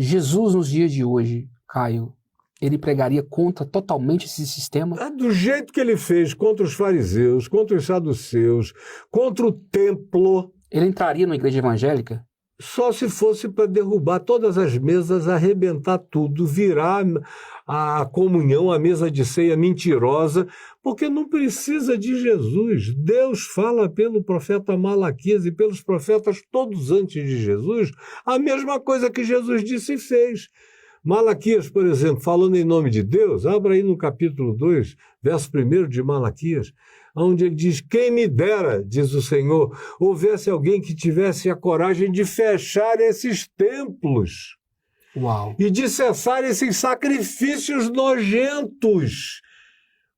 Jesus, nos dias de hoje, Caio, ele pregaria contra totalmente esse sistema? Do jeito que ele fez contra os fariseus, contra os saduceus, contra o templo, Ele entraria numa igreja evangélica? só se fosse para derrubar todas as mesas, arrebentar tudo, virar a comunhão, a mesa de ceia mentirosa, porque não precisa de Jesus. Deus fala pelo profeta Malaquias e pelos profetas todos antes de Jesus a mesma coisa que Jesus disse e fez. Malaquias, por exemplo, falando em nome de Deus, abra aí no capítulo 2, verso 1 de Malaquias, onde ele diz: quem me dera, diz o Senhor, houvesse alguém que tivesse a coragem de fechar esses templos Uau! e de cessar esses sacrifícios nojentos.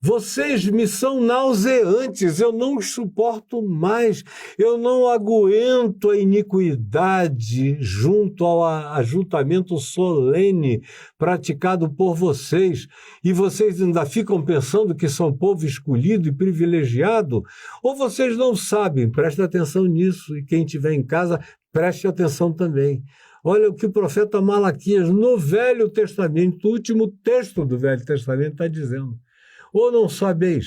Vocês me são nauseantes, eu não os suporto mais, eu não aguento a iniquidade junto ao ajuntamento solene praticado por vocês, e vocês ainda ficam pensando que são povo escolhido e privilegiado? Ou vocês não sabem? Preste atenção nisso, e quem estiver em casa, preste atenção também. Olha o que o profeta Malaquias, no Velho Testamento, o último texto do Velho Testamento, está dizendo. Ou não sabeis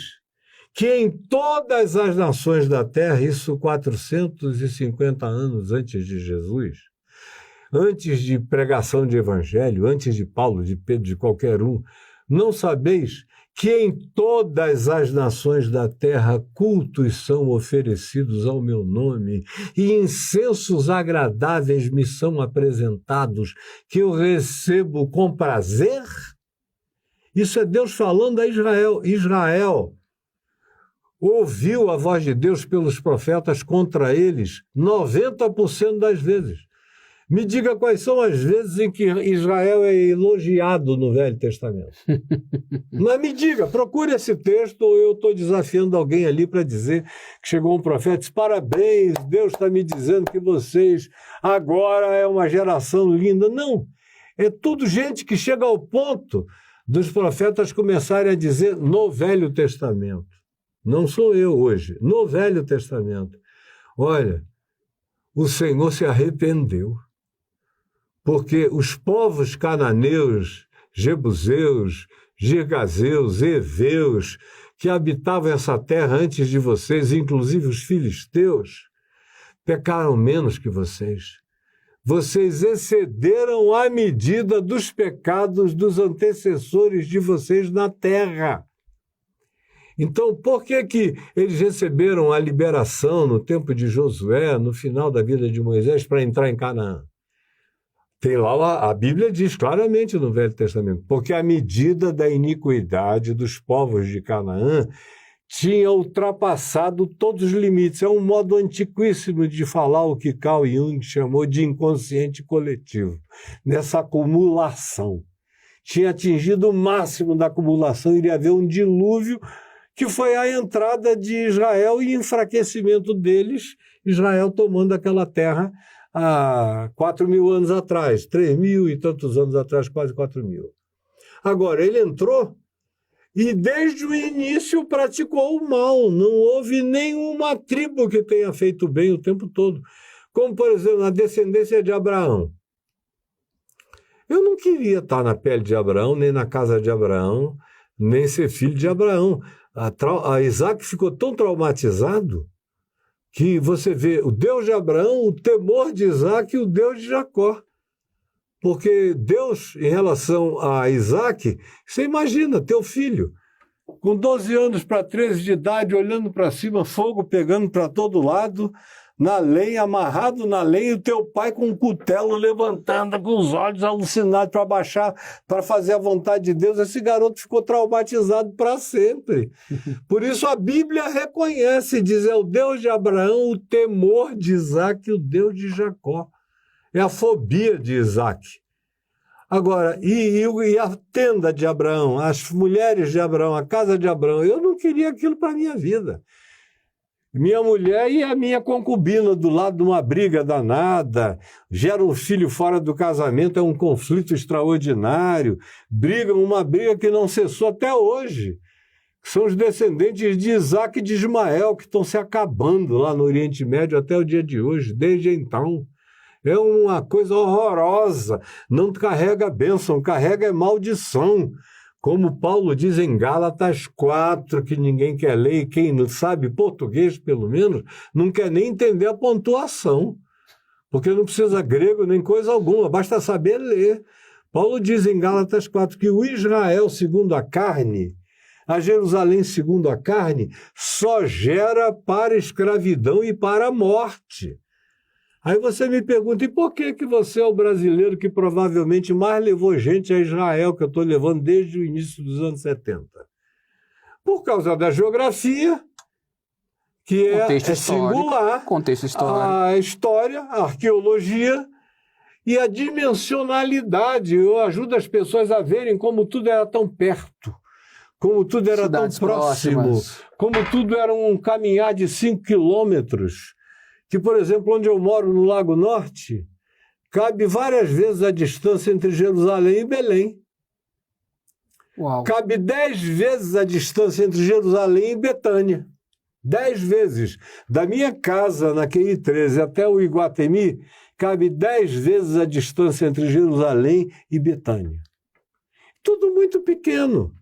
que em todas as nações da terra, isso 450 anos antes de Jesus, antes de pregação de evangelho, antes de Paulo, de Pedro, de qualquer um, não sabeis que em todas as nações da terra cultos são oferecidos ao meu nome e incensos agradáveis me são apresentados, que eu recebo com prazer? Isso é Deus falando a Israel. Israel ouviu a voz de Deus pelos profetas contra eles 90% das vezes. Me diga quais são as vezes em que Israel é elogiado no Velho Testamento. Mas me diga, procure esse texto, ou eu estou desafiando alguém ali para dizer que chegou um profeta e disse: parabéns, Deus está me dizendo que vocês agora é uma geração linda. Não, é tudo gente que chega ao ponto dos profetas começarem a dizer no Velho Testamento. Não sou eu hoje, no Velho Testamento. Olha, o Senhor se arrependeu, porque os povos cananeus, jebuseus, girgazeus, heveus, que habitavam essa terra antes de vocês, inclusive os filisteus, pecaram menos que vocês. Vocês excederam a medida dos pecados dos antecessores de vocês na terra. Então, por que que eles receberam a liberação no tempo de Josué, no final da vida de Moisés, para entrar em Canaã? Tem lá, a Bíblia diz claramente no Velho Testamento, porque a medida da iniquidade dos povos de Canaã tinha ultrapassado todos os limites. É um modo antiquíssimo de falar o que Carl Jung chamou de inconsciente coletivo, nessa acumulação. Tinha atingido o máximo da acumulação, iria haver um dilúvio, que foi a entrada de Israel e enfraquecimento deles, Israel tomando aquela terra há 4.000 anos atrás, 3.000 e tantos anos atrás, quase 4.000. Agora, ele entrou e desde o início praticou o mal. Não houve nenhuma tribo que tenha feito bem o tempo todo. Como, por exemplo, a descendência de Abraão. Eu não queria estar na pele de Abraão, nem na casa de Abraão, nem ser filho de Abraão. A Isaac ficou tão traumatizado que você vê o Deus de Abraão, o temor de Isaac e o Deus de Jacó. Porque Deus, em relação a Isaac, você imagina, teu filho, com 12 anos para 13 de idade, olhando para cima, fogo pegando para todo lado, na lenha, amarrado na lenha, e o teu pai com um cutelo levantando, com os olhos alucinados para baixar, para fazer a vontade de Deus. Esse garoto ficou traumatizado para sempre. Por isso a Bíblia reconhece, diz, é o Deus de Abraão, o temor de Isaac e o Deus de Jacó. É a fobia de Isaac. Agora, e a tenda de Abraão, as mulheres de Abraão, a casa de Abraão, eu não queria aquilo para a minha vida. Minha mulher e a minha concubina do lado de uma briga danada, gera um filho fora do casamento, é um conflito extraordinário, brigam, uma briga que não cessou até hoje. São os descendentes de Isaac e de Ismael que estão se acabando lá no Oriente Médio até o dia de hoje, desde então. É uma coisa horrorosa. Não carrega bênção, carrega maldição. Como Paulo diz em Gálatas 4, que ninguém quer ler, e quem não sabe português, pelo menos, não quer nem entender a pontuação. Porque não precisa grego nem coisa alguma, basta saber ler. Paulo diz em Gálatas 4 que o Israel segundo a carne, a Jerusalém segundo a carne, só gera para escravidão e para a morte. Aí você me pergunta, e por que você é o brasileiro que provavelmente mais levou gente a Israel, que eu estou levando desde o início dos anos 70? Por causa da geografia, que é singular, contexto histórico, a história, a arqueologia e a dimensionalidade. Eu ajudo as pessoas a verem como tudo era tão perto, como tudo era cidades tão próximo, próximas, como tudo era um caminhar de 5 quilômetros. Que, por exemplo, onde eu moro, no Lago Norte, cabe várias vezes a distância entre Jerusalém e Belém. Uau. Cabe 10 vezes a distância entre Jerusalém e Betânia. 10 vezes. Da minha casa, na QI 13, até o Iguatemi, cabe 10 vezes a distância entre Jerusalém e Betânia. Tudo muito pequeno.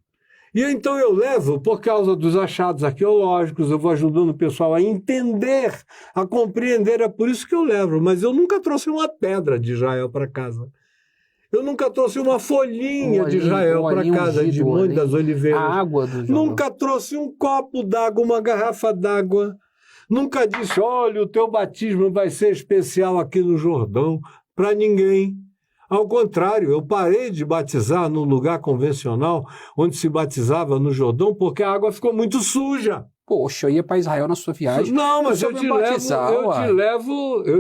E então eu levo, por causa dos achados arqueológicos, eu vou ajudando o pessoal a entender, a compreender, é por isso que eu levo. Mas eu nunca trouxe uma pedra de Israel para casa. Eu nunca trouxe uma folhinha de Israel para casa, de Monte das Oliveiras. A água do Jordão. Nunca trouxe um copo d'água, uma garrafa d'água. Nunca disse, olha, o teu batismo vai ser especial aqui no Jordão, para ninguém. Ao contrário, eu parei de batizar no lugar convencional, onde se batizava no Jordão, porque a água ficou muito suja. Poxa, eu ia para Israel na sua viagem. Não, mas eu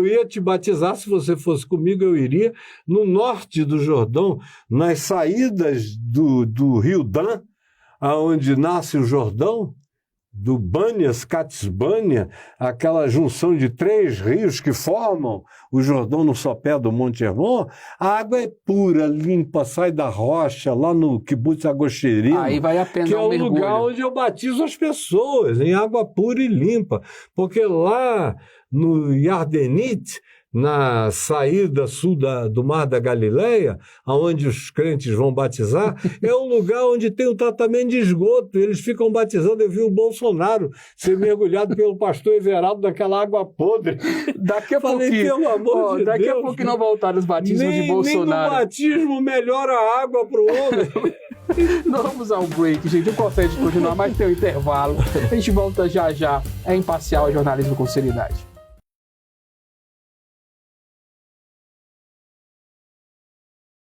ia te batizar, se você fosse comigo, eu iria, no norte do Jordão, nas saídas do rio Dan, aonde nasce o Jordão, do Bânias, Cates-Bânia, aquela junção de 3 rios que formam o Jordão no sopé do Monte Hermon, a água é pura, limpa, sai da rocha, lá no Kibbutz Agoshirino, aí vai a pena que é o mergulho. lugar onde eu batizo as pessoas, em água pura e limpa. Porque lá no Yardenit, na saída sul do Mar da Galileia, onde os crentes vão batizar, é um lugar onde tem o tratamento de esgoto. Eles ficam batizando. Eu vi o Bolsonaro ser mergulhado pelo pastor Everaldo naquela água podre. Daqui a pouquinho, pelo amor de daqui Deus, a pouquinho não voltaram os batismos de Bolsonaro. Nem no batismo melhora a água para o homem. Nós vamos ao break, gente. Eu gostaria de continuar, mas tem um intervalo. A gente volta já já. É Imparcial, é jornalismo com seriedade.